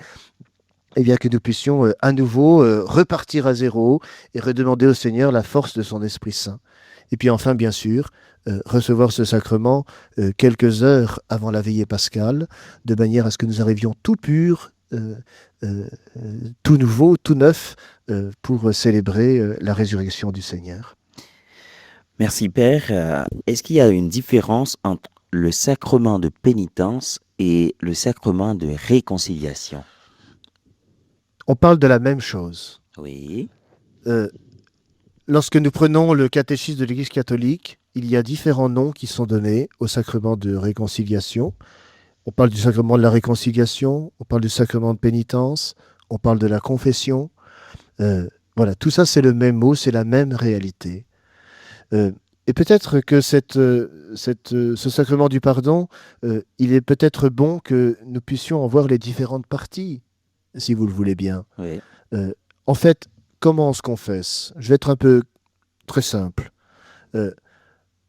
Eh bien, que nous puissions à nouveau repartir à zéro et redemander au Seigneur la force de son Esprit Saint. Et puis enfin, bien sûr, recevoir ce sacrement quelques heures avant la veillée pascale, de manière à ce que nous arrivions tout purs, tout nouveau, tout neuf, pour célébrer la résurrection du Seigneur. Merci Père. Est-ce qu'il y a une différence entre le sacrement de pénitence et le sacrement de réconciliation? On parle de la même chose. Oui. Lorsque nous prenons le catéchisme de l'Église catholique, il y a différents noms qui sont donnés au sacrement de réconciliation. On parle du sacrement de la réconciliation, on parle du sacrement de pénitence, on parle de la confession. Voilà, tout ça c'est le même mot, c'est la même réalité. Et peut-être que ce sacrement du pardon, il est peut-être bon que nous puissions en voir les différentes parties, si vous le voulez bien. Oui. En fait, comment on se confesse? Je vais être un peu très simple.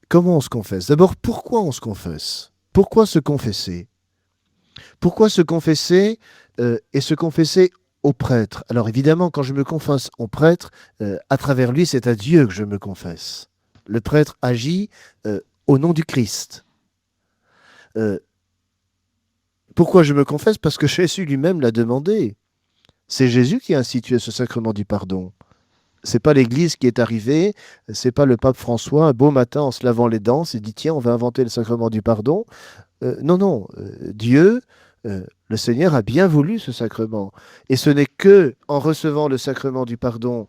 Comment on se confesse? D'abord, pourquoi on se confesse? Pourquoi se confesser? Pourquoi se confesser et se confesser au prêtre? Alors évidemment, quand je me confesse au prêtre, à travers lui, c'est à Dieu que je me confesse. Le prêtre agit au nom du Christ. Pourquoi je me confesse? Parce que Jésus lui-même l'a demandé. C'est Jésus qui a institué ce sacrement du pardon. C'est pas l'Église qui est arrivée, c'est pas le pape François, un beau matin en se lavant les dents, s'est dit tiens, on va inventer le sacrement du pardon. Non, Dieu, le Seigneur a bien voulu ce sacrement. Et ce n'est que en recevant le sacrement du pardon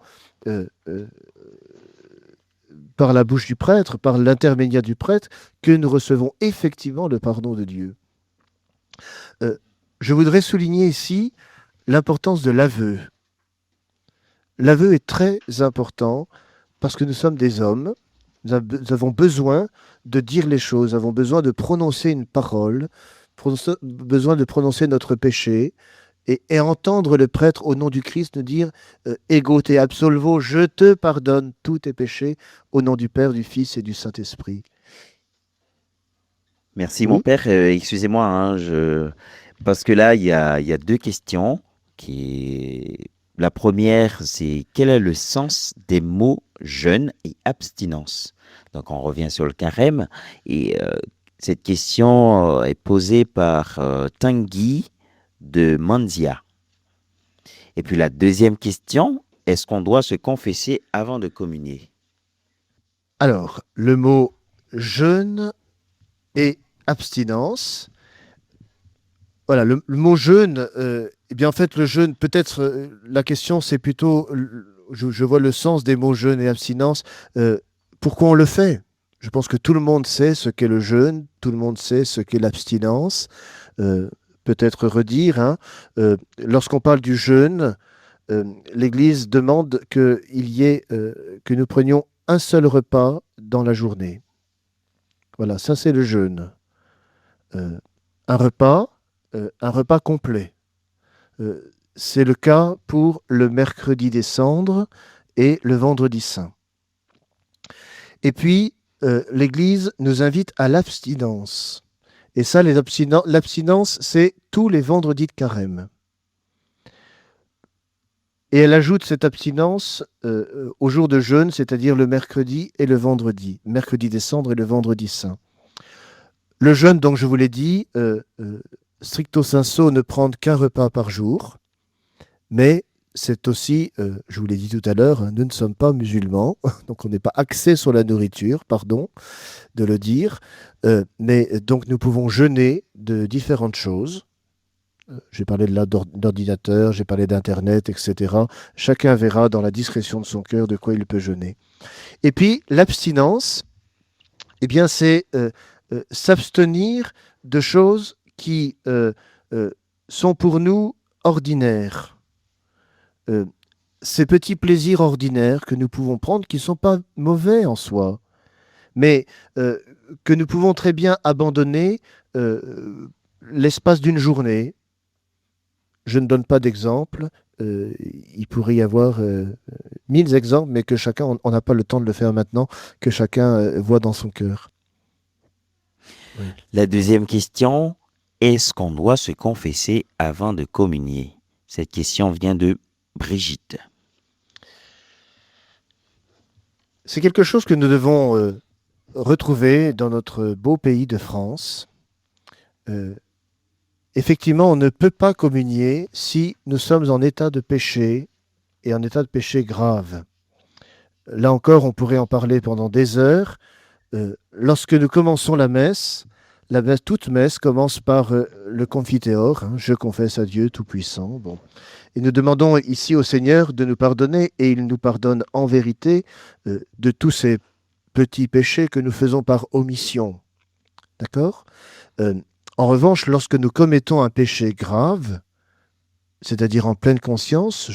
par la bouche du prêtre, par l'intermédiaire du prêtre, que nous recevons effectivement le pardon de Dieu. je voudrais souligner ici l'importance de l'aveu. L'aveu est très important parce que nous sommes des hommes, nous avons besoin de dire les choses, nous avons besoin de prononcer une parole, besoin de prononcer notre péché et entendre le prêtre au nom du Christ nous dire Ego te absolvo, je te pardonne tous tes péchés au nom du Père, du Fils et du Saint-Esprit. Merci, Oui. mon père. Excusez-moi, parce que là, il y a deux questions. La première, c'est quel est le sens des mots jeûne et abstinence? Donc, on revient sur le carême. Et cette question est posée par Tanguy de Manzia. Et puis la deuxième question, est-ce qu'on doit se confesser avant de communier? Alors, le mot jeûne et abstinence. Voilà, le mot jeûne, eh bien en fait le jeûne, peut-être la question c'est plutôt, je vois le sens des mots jeûne et abstinence, pourquoi on le fait? Je pense que tout le monde sait ce qu'est le jeûne, tout le monde sait ce qu'est l'abstinence. Peut-être redire, hein, lorsqu'on parle du jeûne, l'Église demande que nous prenions un seul repas dans la journée. Voilà, ça c'est le jeûne. Un repas complet. C'est le cas pour le mercredi des cendres et le vendredi saint. Et puis, l'Église nous invite à l'abstinence. Et ça, l'abstinence, c'est tous les vendredis de carême. Et elle ajoute cette abstinence au jour de jeûne, c'est-à-dire le mercredi et le vendredi. Mercredi des cendres et le vendredi saint. Le jeûne, donc je vous l'ai dit, stricto sensu, ne prendre qu'un repas par jour, mais c'est aussi, je vous l'ai dit tout à l'heure, nous ne sommes pas musulmans, donc on n'est pas axé sur la nourriture, pardon de le dire, mais donc nous pouvons jeûner de différentes choses. J'ai parlé de l'ordinateur, j'ai parlé d'Internet, etc. Chacun verra dans la discrétion de son cœur de quoi il peut jeûner. Et puis l'abstinence, eh bien c'est s'abstenir de choses qui sont pour nous ordinaires. Ces petits plaisirs ordinaires que nous pouvons prendre, qui ne sont pas mauvais en soi, mais que nous pouvons très bien abandonner l'espace d'une journée. Je ne donne pas d'exemple, il pourrait y avoir 1000 exemples, mais que chacun, on n'a pas le temps de le faire maintenant, que chacun voit dans son cœur. Oui. La deuxième question, est-ce qu'on doit se confesser avant de communier? Cette question vient de Brigitte. C'est quelque chose que nous devons retrouver dans notre beau pays de France. Effectivement, on ne peut pas communier si nous sommes en état de péché et en état de péché grave. Là encore, on pourrait en parler pendant des heures. Lorsque nous commençons la messe, toute messe commence par le Confiteor, hein, je confesse à Dieu Tout-Puissant. Bon. Et nous demandons ici au Seigneur de nous pardonner, et il nous pardonne en vérité de tous ces petits péchés que nous faisons par omission. D'accord ? En revanche, lorsque nous commettons un péché grave, c'est-à-dire en pleine conscience,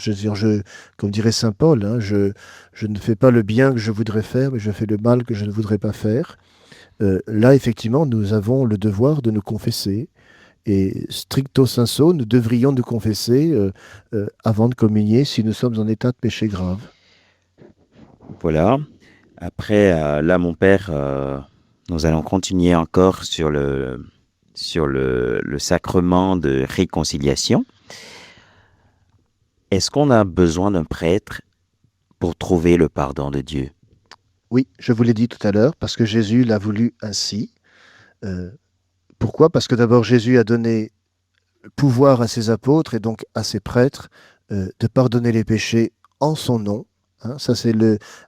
comme dirait saint Paul, hein, je ne fais pas le bien que je voudrais faire, mais je fais le mal que je ne voudrais pas faire. Là, effectivement, nous avons le devoir de nous confesser. Et stricto sensu, nous devrions nous confesser avant de communier si nous sommes en état de péché grave. Voilà. Après, là, mon père, nous allons continuer encore sur le sacrement de réconciliation. Est-ce qu'on a besoin d'un prêtre pour trouver le pardon de Dieu? Oui, je vous l'ai dit tout à l'heure, parce que Jésus l'a voulu ainsi. Pourquoi ? Parce que d'abord, Jésus a donné pouvoir à ses apôtres et donc à ses prêtres de pardonner les péchés en son nom. Hein, ça, c'est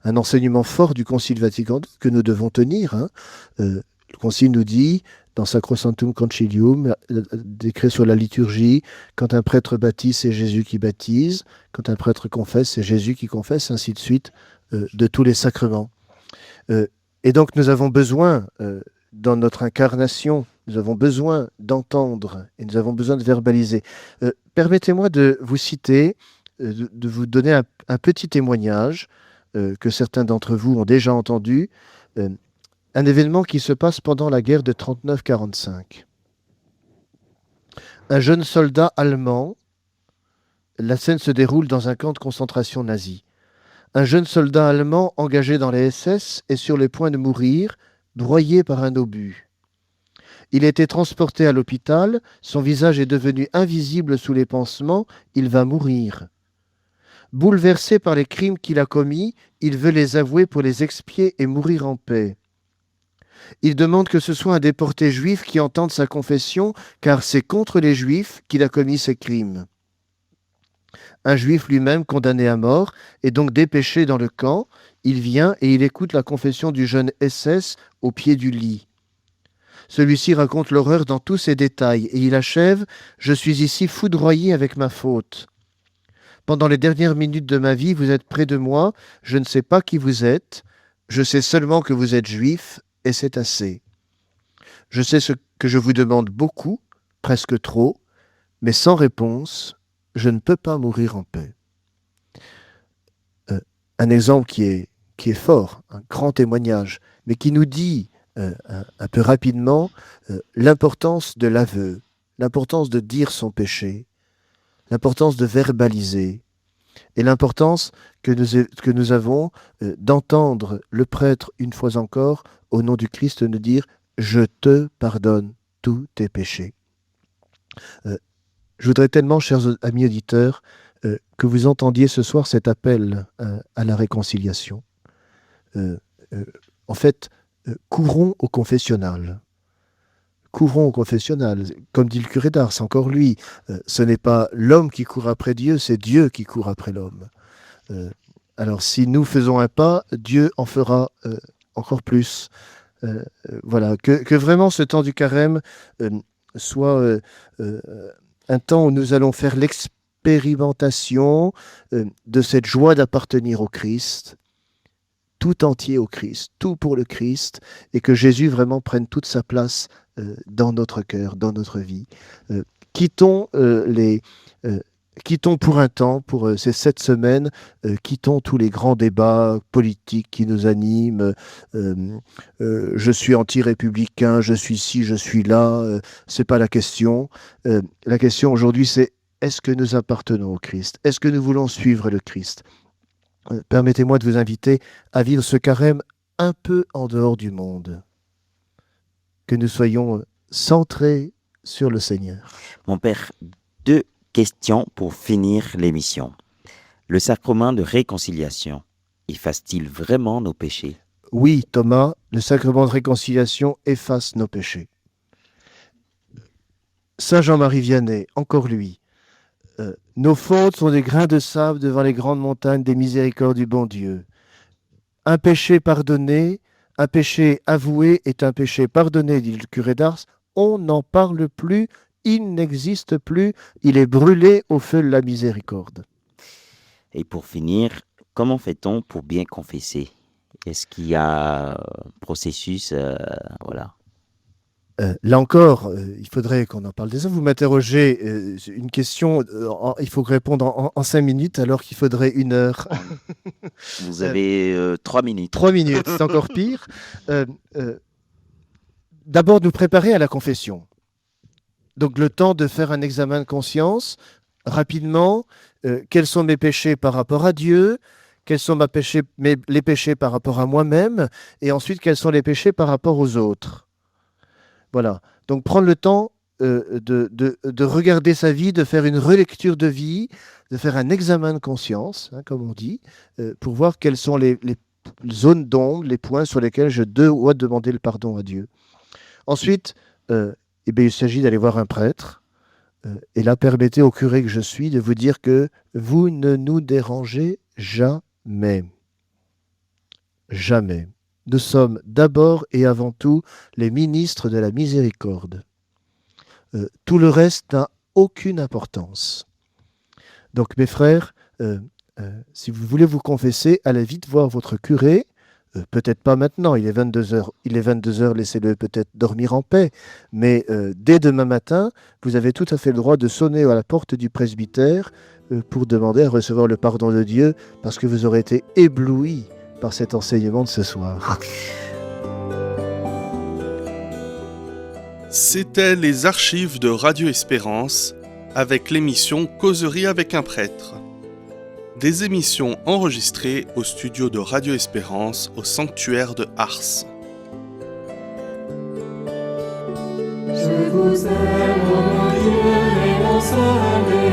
un enseignement fort du Concile Vatican II que nous devons tenir. Hein. Le Concile nous dit, dans Sacrosanctum Concilium, décret sur la liturgie, quand un prêtre baptise, c'est Jésus qui baptise. Quand un prêtre confesse, c'est Jésus qui confesse, ainsi de suite, de tous les sacrements. Et donc, nous avons besoin, dans notre incarnation Nous avons besoin d'entendre et nous avons besoin de verbaliser. Permettez-moi de vous citer, de vous donner un petit témoignage que certains d'entre vous ont déjà entendu. Un événement qui se passe pendant la guerre de 39-45. Un jeune soldat allemand, la scène se déroule dans un camp de concentration nazi. Un jeune soldat allemand engagé dans les SS est sur le point de mourir, broyé par un obus. Il a été transporté à l'hôpital, son visage est devenu invisible sous les pansements, il va mourir. Bouleversé par les crimes qu'il a commis, il veut les avouer pour les expier et mourir en paix. Il demande que ce soit un déporté juif qui entende sa confession, car c'est contre les juifs qu'il a commis ces crimes. Un juif lui-même condamné à mort est donc dépêché dans le camp. Il vient et il écoute la confession du jeune SS au pied du lit. Celui-ci raconte l'horreur dans tous ses détails et il achève « Je suis ici foudroyé avec ma faute. Pendant les dernières minutes de ma vie, vous êtes près de moi. Je ne sais pas qui vous êtes. Je sais seulement que vous êtes juif et c'est assez. Je sais ce que je vous demande beaucoup, presque trop, mais sans réponse, je ne peux pas mourir en paix. » Un exemple qui est fort, un grand témoignage, mais qui nous dit un peu rapidement l'importance de l'aveu, l'importance de dire son péché, l'importance de verbaliser et l'importance que nous avons d'entendre le prêtre une fois encore au nom du Christ nous dire « Je te pardonne tous tes péchés ». Je voudrais tellement, chers amis auditeurs, que vous entendiez ce soir cet appel à la réconciliation. En fait, courons au confessionnal. Courons au confessionnal. Comme dit le curé d'Ars, encore lui, ce n'est pas l'homme qui court après Dieu, c'est Dieu qui court après l'homme. Alors si nous faisons un pas, Dieu en fera encore plus. Voilà, que vraiment ce temps du carême soit un temps où nous allons faire l'expérimentation de cette joie d'appartenir au Christ, tout entier au Christ, tout pour le Christ, et que Jésus vraiment prenne toute sa place dans notre cœur, dans notre vie. Quittons pour un temps, pour ces 7 semaines, quittons tous les grands débats politiques qui nous animent. Je suis anti-républicain, je suis ci, je suis là. C'est pas la question. La question aujourd'hui, c'est est-ce que nous appartenons au Christ? Est-ce que nous voulons suivre le Christ? Permettez-moi de vous inviter à vivre ce carême un peu en dehors du monde. Que nous soyons centrés sur le Seigneur. Mon père, 2 questions pour finir l'émission. Le sacrement de réconciliation efface-t-il vraiment nos péchés? Oui, Thomas, le sacrement de réconciliation efface nos péchés. Saint Jean-Marie Vianney, encore lui. Nos fautes sont des grains de sable devant les grandes montagnes des miséricordes du bon Dieu. Un péché pardonné, un péché avoué est un péché pardonné, dit le curé d'Ars. On n'en parle plus, il n'existe plus, il est brûlé au feu de la miséricorde. Et pour finir, comment fait-on pour bien confesser? Est-ce qu'il y a un processus voilà. Là encore, il faudrait qu'on en parle déjà. Vous m'interrogez une question, il faut répondre en 5 minutes alors qu'il faudrait 1 heure. Vous avez 3 minutes. 3 minutes, c'est encore pire. D'abord, nous préparer à la confession. Donc le temps de faire un examen de conscience, rapidement, quels sont mes péchés par rapport à Dieu, quels sont les péchés par rapport à moi-même, et ensuite quels sont les péchés par rapport aux autres. Voilà, donc prendre le temps de regarder sa vie, de faire une relecture de vie, de faire un examen de conscience, comme on dit, pour voir quelles sont les zones d'ombre, les points sur lesquels je dois demander le pardon à Dieu. Ensuite, il s'agit d'aller voir un prêtre, et là, permettez au curé que je suis de vous dire que vous ne nous dérangez jamais. Jamais. Nous sommes d'abord et avant tout les ministres de la miséricorde. Tout le reste n'a aucune importance. Donc mes frères, si vous voulez vous confesser, allez vite voir votre curé, Peut-être pas maintenant, il est 22 heures. Il est 22 heures, laissez-le peut-être dormir en paix. Mais dès demain matin, vous avez tout à fait le droit de sonner à la porte du presbytère pour demander à recevoir le pardon de Dieu, parce que vous aurez été ébloui par cet enseignement de ce soir. C'était les archives de Radio Espérance avec l'émission Causerie avec un prêtre. Des émissions enregistrées au studio de Radio Espérance au sanctuaire de Ars. Je vous aime, ô mon Dieu, et mon salut.